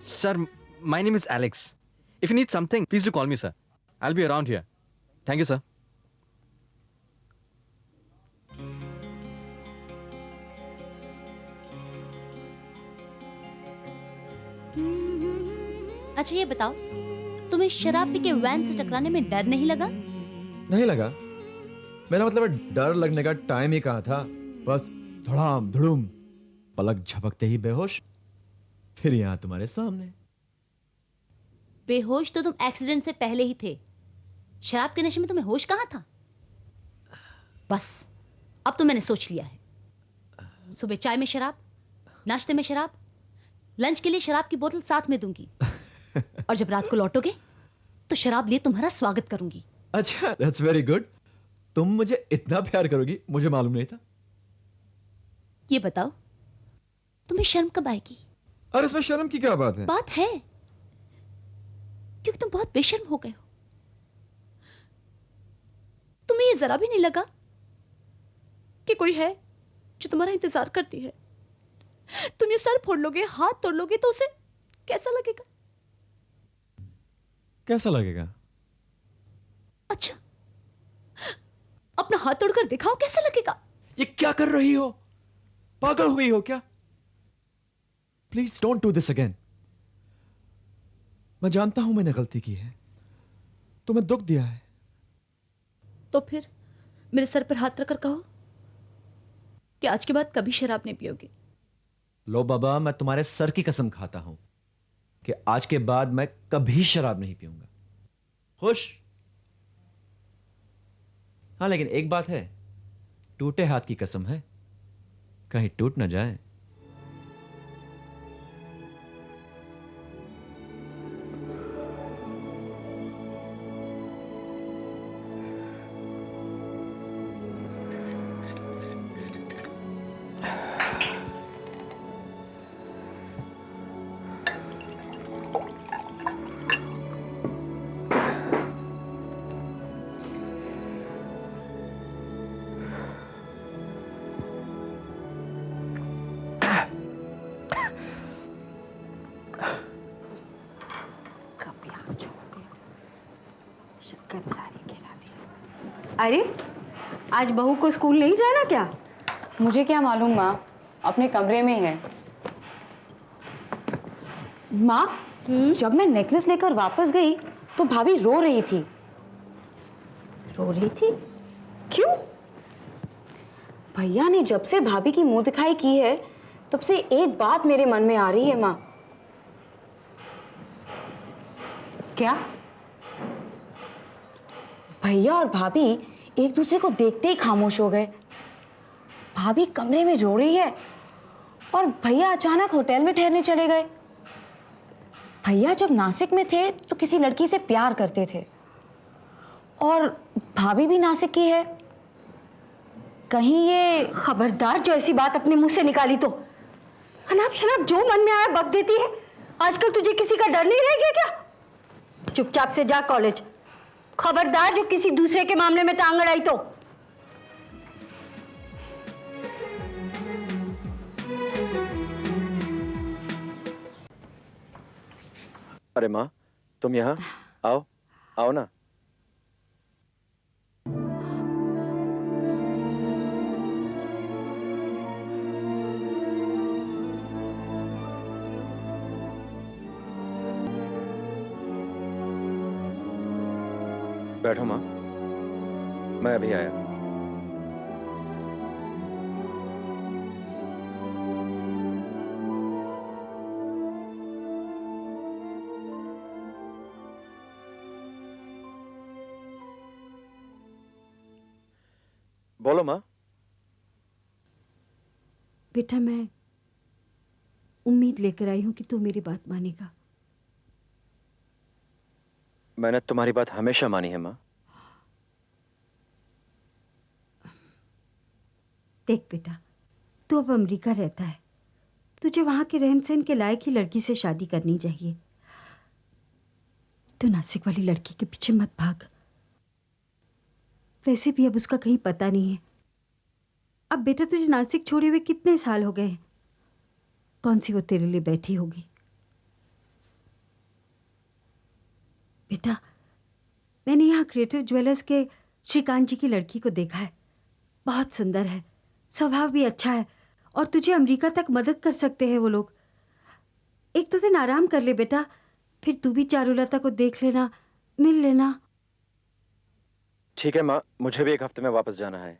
Sir, my name is Alex. If you need something, please do call me, sir. I'll be around here. Thank you, sir. अच्छा ये बताओ, तुम्हें शराब P के van से टकराने में डर नहीं लगा? नहीं लगा। मेरा मतलब डर लगने का टाइम ही कहाँ था। बस धड़ाम धड़ूम, पलक झपकते ही बेहोश, फिर यहाँ तुम्हारे सामने। बेहोश तो तुम एक्सीडेंट से पहले ही थे। शराब के नशे में तुम्हें होश कहाँ था? बस अब तो मैंने सोच लिया है। सुबह चाय में शराब, नाश्ते में शराब, लंच के लिए शराब की बोतल साथ में दूंगी और जब रात को लौटोगे तो शराब लिए तुम्हारा स्वागत करूंगी। अच्छा, दैट्स वेरी गुड। तुम मुझे इतना प्यार करोगी मुझे मालूम नहीं था। ये बताओ, तुम्हें शर्म कब आएगी? और इसमें शर्म की क्या बात है? बात है, क्योंकि तुम बहुत बेशर्म हो गए हो। तुम्हें ये जरा भी नहीं लगा कि कोई है जो तुम्हारा इंतजार करती है? तुम ये सर फोड़ लोगे, हाथ तोड़ लोगे तो उसे कैसा लगेगा? कैसा लगेगा? अच्छा, अपना हाथ तोड़कर दिखाओ कैसा लगेगा। ये क्या कर रही हो? पागल हो गई हो क्या? Please don't do this again. मैं जानता हूं मैंने गलती की है, तुम्हें दुख दिया है। तो फिर मेरे सर पर हाथ रखकर कहो कि आज के बाद कभी शराब नहीं पियोगे। लो बाबा, मैं तुम्हारे सर की कसम खाता हूं कि आज के बाद मैं कभी शराब नहीं पीऊंगा। खुश? हाँ, लेकिन एक बात है, टूटे हाथ की कसम है, कहीं टूट ना जाए। शक्कर सारी गिरा दी। अरे आज बहू को स्कूल नहीं जाना क्या? मुझे क्या मालूम माँ, अपने कमरे में है। माँ, जब मैं नेकलेस लेकर वापस गई तो भाभी रो रही थी। रो रही थी? क्यों? भैया ने जब से भाभी की मुंह दिखाई की है तब से एक बात मेरे मन में आ रही है माँ। क्या? भैया और भाभी एक दूसरे को देखते ही खामोश हो गए। भाभी कमरे में रो रही है और भैया अचानक होटल में ठहरने चले गए। भैया जब नासिक में थे तो किसी लड़की से प्यार करते थे और भाभी भी नासिक की है। कहीं ये खबरदार, जो ऐसी बात अपने मुंह से निकाली तो अनाप शनाप जो मन में आया बक देती है। आजकल तुझे किसी का डर नहीं रह गया क्या? चुपचाप से जा कॉलेज। खबरदार जो किसी दूसरे के मामले में टांग अड़ाई तो। अरे माँ, तुम यहाँ आओ, आओ ना। बैठो माँ, मैं अभी आया। बोलो माँ। बेटा, मैं उम्मीद लेकर आई हूं कि तू मेरी बात मानेगा। मैंने तुम्हारी बात हमेशा मानी है माँ। देख बेटा, तू अब अमेरिका रहता है, तुझे वहां के रहन सहन के लायक ही लड़की से शादी करनी चाहिए। तू नासिक वाली लड़की के पीछे मत भाग। वैसे भी अब उसका कहीं पता नहीं है। अब बेटा तुझे नासिक छोड़े हुए कितने साल हो गए हैं? कौन सी वो तेरे लिए बैठी होगी? बेटा, मैंने यहाँ क्रिएटिव ज्वेलर्स के श्रीकांत जी की लड़की को देखा है। बहुत सुंदर है, स्वभाव भी अच्छा है और तुझे अमेरिका तक मदद कर सकते हैं वो लोग। एक दो दिन आराम कर ले बेटा, फिर तू भी चारुलता को देख लेना, मिल लेना। ठीक है माँ, मुझे भी 1 हफ्ते में वापस जाना है।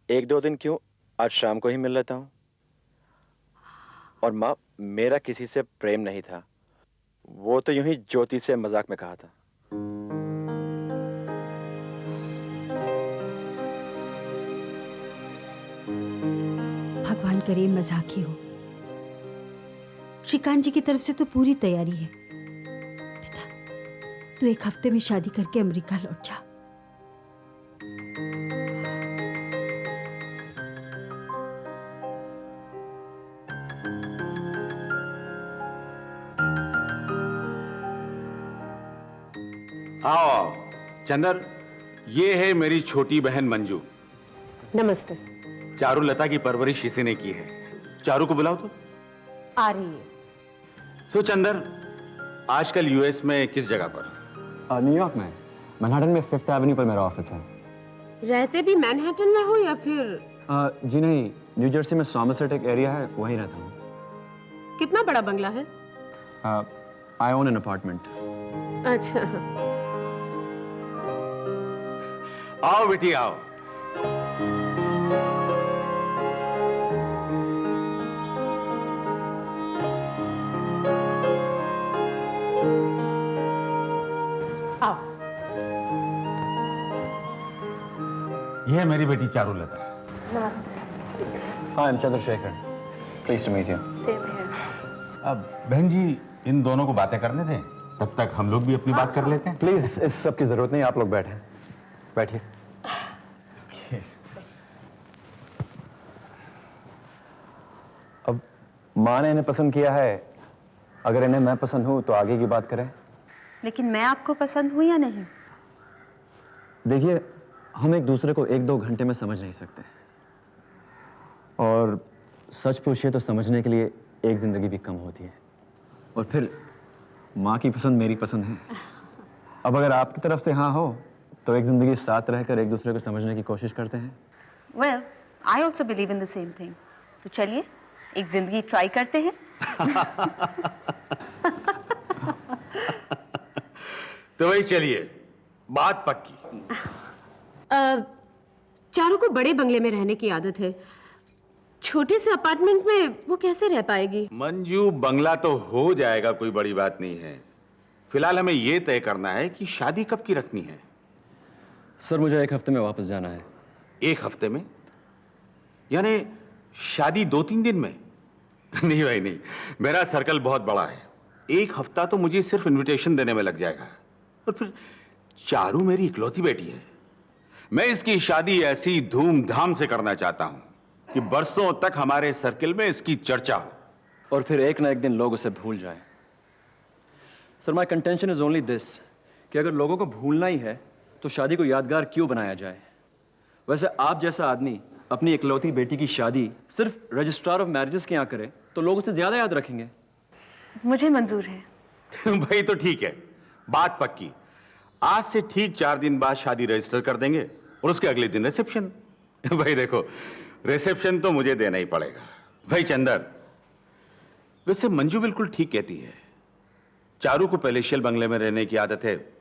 1-2 दिन क्यों, आज शाम को ही मिल लेता हूँ। और माँ, मेरा किसी से प्रेम नहीं था, वो तो यूं ही ज्योति से मजाक में कहा था। भगवान करे मजाक ही हो। श्रीकांत जी की तरफ से तो पूरी तैयारी है। बेटा, तू 1 हफ्ते में शादी करके अमेरिका लौट जा। आओ चंदर, ये है मेरी छोटी बहन मंजू। नमस्ते। चारुलता की परवरिश इसी ने की है। चारू को बुलाओ तो। आ रही है। सो चंदर, आजकल यूएस में किस जगह पर? न्यूयॉर्क में, मैनहट्टन में 5th एवेन्यू पर मेरा ऑफिस है। रहते भी मैनहट्टन में हो या फिर? जी नहीं, न्यू जर्सी में सॉमरसेट एक एरिया है, वहीं रहता हूँ। कितना बड़ा बंगला है? I own an apartment. अच्छा। आओ बेटी आओ। आओ। ये है मेरी बेटी Charulata. I am Chandrashekhar, please to meet you. अब बहन जी, इन दोनों को बातें करने दें, तब तक हम लोग भी अपनी बात कर लेते हैं। प्लीज, इस सब की जरूरत नहीं, आप लोग बैठे बैठिए। अब माँ ने इन्हें पसंद किया है, अगर इन्हें मैं पसंद हूं तो आगे की बात करें। लेकिन मैं आपको पसंद हूं या नहीं? देखिए, हम एक दूसरे को 1-2 घंटे में समझ नहीं सकते, और सच पूछिए तो समझने के लिए एक जिंदगी भी कम होती है। और फिर माँ की पसंद मेरी पसंद है। अब अगर आपकी तरफ से हाँ हो तो एक जिंदगी साथ रहकर एक दूसरे को समझने की कोशिश करते हैं। Well, I also believe in the same thing. तो चलिए एक जिंदगी ट्राई करते हैं। तो वही चलिए, बात पक्की। चारू को बड़े बंगले में रहने की आदत है, छोटे से अपार्टमेंट में वो कैसे रह पाएगी? मंजू, बंगला तो हो जाएगा, कोई बड़ी बात नहीं है। फिलहाल हमें यह तय करना है कि शादी कब की रखनी है। सर, मुझे 1 हफ्ते में वापस जाना है। 1 हफ्ते में? यानी शादी 2-3 दिन में? नहीं भाई नहीं, मेरा सर्कल बहुत बड़ा है। 1 हफ्ता तो मुझे सिर्फ इनविटेशन देने में लग जाएगा। और फिर चारू मेरी इकलौती बेटी है। मैं इसकी शादी ऐसी धूमधाम से करना चाहता हूं कि बरसों तक हमारे सर्किल में इसकी चर्चा हो, और फिर एक ना एक दिन लोग उसे भूल जाएं। Sir, my contention is only this कि अगर लोगों को भूलना ही है तो शादी को यादगार क्यों बनाया जाए। वैसे आप जैसा आदमी अपनी इकलौती बेटी की शादी सिर्फ रजिस्ट्रार ऑफ मैरिजेस के यहाँ करे तो लोग उसे ज्यादा याद रखेंगे। मुझे मंजूर है। भाई तो ठीक है, बात पक्की। आज से ठीक 4 दिन बाद शादी रजिस्टर कर देंगे और उसके अगले दिन रिसेप्शन। भाई देखो, रिसेप्शन तो मुझे देना ही पड़ेगा। भाई चंदर, वैसे मंजू बिल्कुल ठीक कहती है। चारू को पैलेशियल बंगले में रहने की आदत है,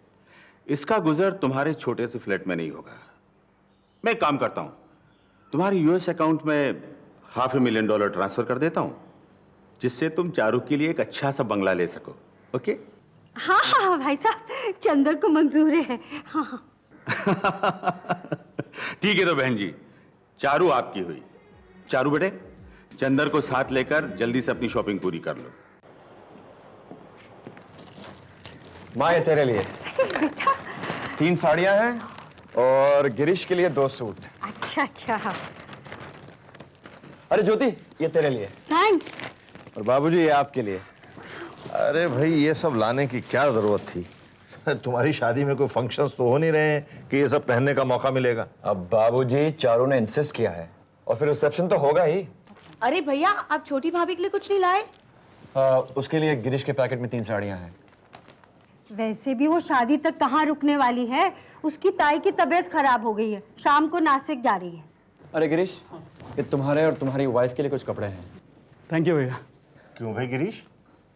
इसका गुजर तुम्हारे छोटे से फ्लैट में नहीं होगा। मैं एक काम करता हूं, तुम्हारे यूएस अकाउंट में $500,000 ट्रांसफर कर देता हूं, जिससे तुम चारू के लिए एक अच्छा सा बंगला ले सको। ओके? हाँ हाँ हाँ भाई साहब, चंदर को मंजूर है। हाँ हाँ। ठीक है तो बहन जी, चारू आपकी हुई। चारू बेटे, चंदर को साथ लेकर जल्दी से अपनी शॉपिंग पूरी कर लो। माँ, ये तेरे लिए 3 साड़ियां हैं और गिरीश के लिए 2 सूट। अच्छा अच्छा, हाँ। अरे ज्योति, ये तेरे लिए। थैंक्स। और बाबूजी, ये आपके लिए। अरे भाई, ये सब लाने की क्या जरूरत थी? तुम्हारी शादी में कोई फंक्शंस तो हो नहीं रहे हैं कि ये सब पहनने का मौका मिलेगा। अब बाबूजी, चारू ने इंसिस्ट किया है और फिर रिसेप्शन तो होगा ही। अरे भैया, आप छोटी भाभी के लिए कुछ नहीं लाए? उसके लिए गिरीश के पैकेट में 3 साड़ियां हैं। वैसे भी वो शादी तक कहाँ रुकने वाली है, उसकी ताई की तबीयत खराब हो गई है, शाम को नासिक जा रही है। अरे गिरीश, ये तुम्हारे और तुम्हारी वाइफ के लिए कुछ कपड़े हैं। थैंक यू भैया। क्यों भाई गिरीश,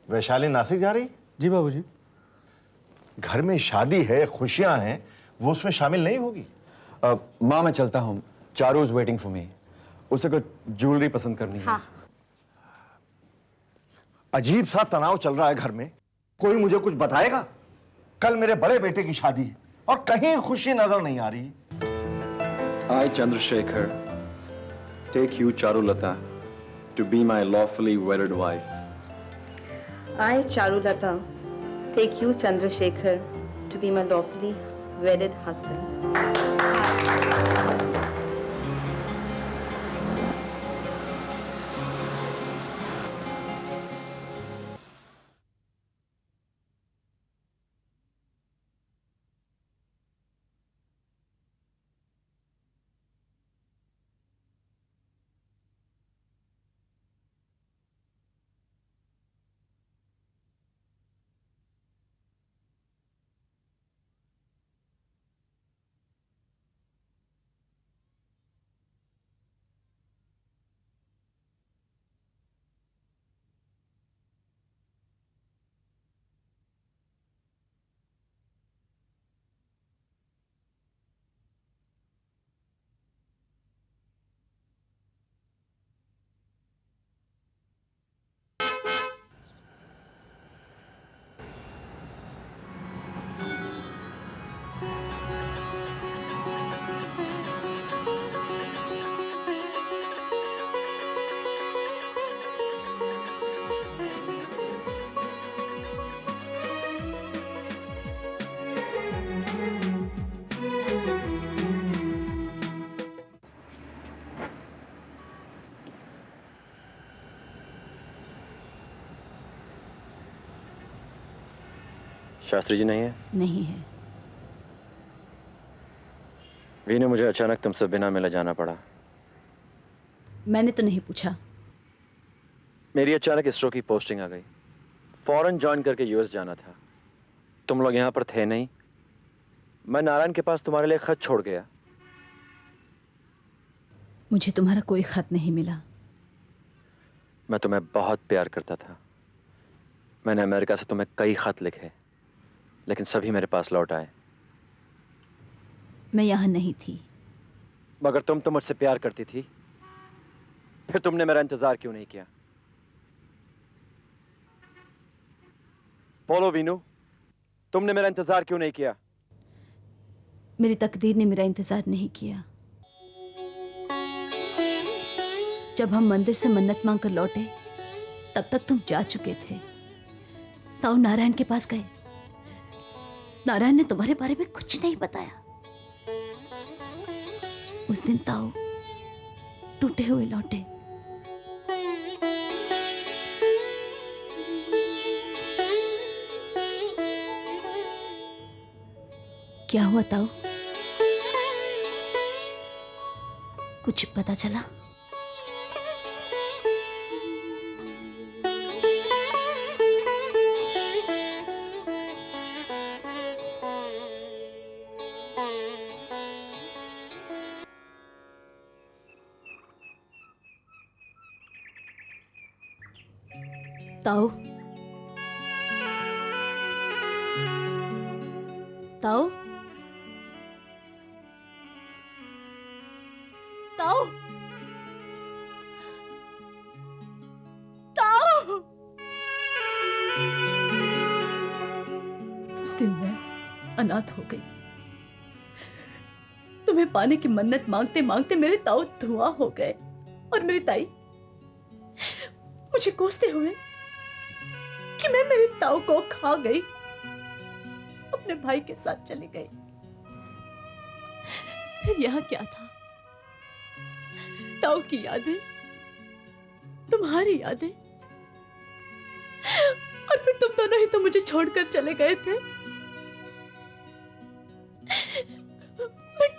वैशाली नासिक जा रही? जी बाबूजी। घर में शादी है, खुशियां हैं, वो उसमें शामिल नहीं होगी? माँ मैं चलता हूँ, Charu is waiting for me. उसे कुछ ज्वेलरी पसंद करनी है। हाँ। अजीब सा तनाव चल रहा है घर में, कोई मुझे कुछ बताएगा? कल मेरे बड़े बेटे की शादी है और कहीं खुशी नजर नहीं आ रही। I, Chandrasekhar, take you, Charulata, to be my lawfully wedded wife. I, Charulata, take you, Chandrasekhar, to be my lawfully wedded husband. Shastri ji नहीं है? नहीं है। वीनू, मुझे अचानक तुमसे बिना मिले जाना पड़ा। मैंने तो नहीं पूछा। मेरी अचानक इसरो की पोस्टिंग आ गई, फौरन ज्वाइन करके यूएस जाना था। तुम लोग यहाँ पर थे नहीं। मैं नारायण के पास तुम्हारे लिए खत छोड़ गया। मुझे तुम्हारा कोई खत नहीं मिला। मैं तुम्हें बहुत प्यार करता था। मैंने अमेरिका से तुम्हें कई खत लिखे, लेकिन सभी मेरे पास लौट आए। मैं यहाँ नहीं थी। मगर तुम तो मुझसे प्यार करती थी, फिर तुमने मेरा इंतजार क्यों नहीं किया? बोलो वीनू, तुमने मेरा इंतजार क्यों नहीं किया? मेरी तकदीर ने मेरा इंतजार नहीं किया। जब हम मंदिर से मन्नत मांगकर लौटे, तब तक तुम जा चुके थे। ताऊ नारायण के पास गए। नारायण ने तुम्हारे बारे में कुछ नहीं बताया। उस दिन ताऊ टूटे हुए लौटे। क्या हुआ ताऊ? कुछ पता चला? ताऊ, ताऊ, ताऊ, ताऊ। उस दिन मैं अनाथ हो गई। तुम्हें पाने की मन्नत मांगते मांगते मेरे ताऊ धुआं हो गए और मेरी ताई मुझे कोसते हुए कि मैं मेरे ताऊ को खा गई, अपने भाई के साथ चली गई। फिर यहाँ क्या था? ताऊ की यादें, तुम्हारी यादें, और फिर तुम दोनों ही तो मुझे छोड़कर चले गए थे। मैं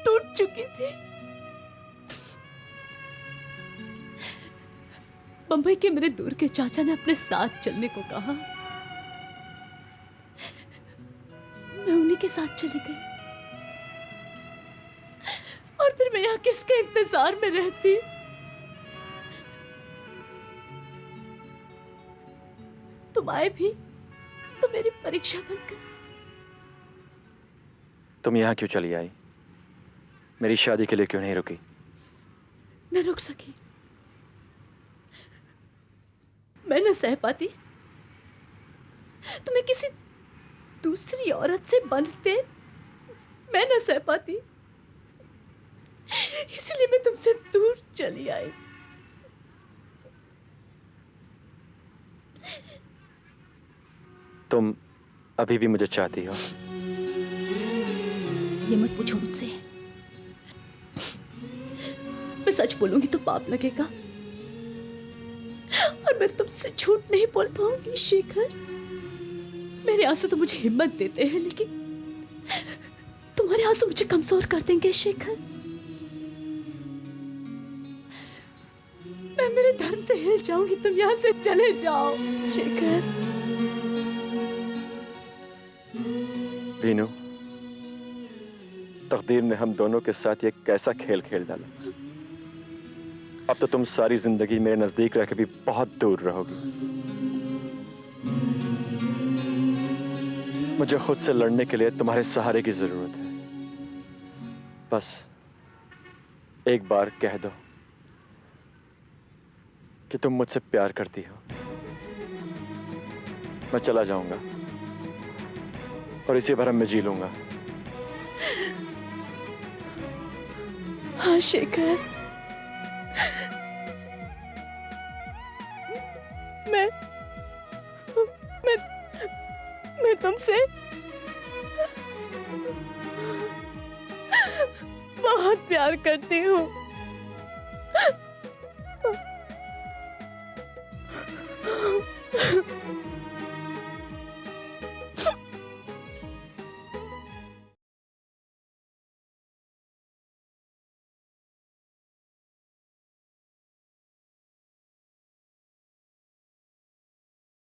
टूट चुकी थी। बंबई के मेरे दूर के चाचा ने अपने साथ चलने को कहा। मैं उन्हीं के साथ चली गई। और फिर मैं यहाँ किसके इंतजार में रहती? तुम आए भी तो मेरी परीक्षा बनकर। तुम यहाँ क्यों चली आई? मेरी शादी के लिए क्यों नहीं रुकी? न रुक सकी। मैं न सह पाती तुम्हें किसी दूसरी औरत से बंधते। मैं न सह पाती, इसलिए मैं तुमसे दूर चली आई। तुम अभी भी मुझे चाहती हो? ये मत पूछो मुझसे। मैं सच बोलूंगी तो पाप लगेगा और मैं तुमसे झूठ नहीं बोल पाऊंगी शेखर। मेरे आंसू तो मुझे हिम्मत देते हैं, लेकिन तुम्हारे आंसू मुझे कमजोर कर देंगे शेखर। मैं मेरे धर्म से हिल जाऊंगी, तुम यहां से चले जाओ शेखर। वीनू, तकदीर ने हम दोनों के साथ ये कैसा खेल खेल डाला। अब तो तुम सारी जिंदगी मेरे नजदीक रह के भी बहुत दूर रहोगी। मुझे खुद से लड़ने के लिए तुम्हारे सहारे की जरूरत है। बस एक बार कह दो कि तुम मुझसे प्यार करती हो, मैं चला जाऊंगा और इसी भरम में जी लूंगा। हाँ शेखर, मैं तुमसे बहुत प्यार करती हूँ।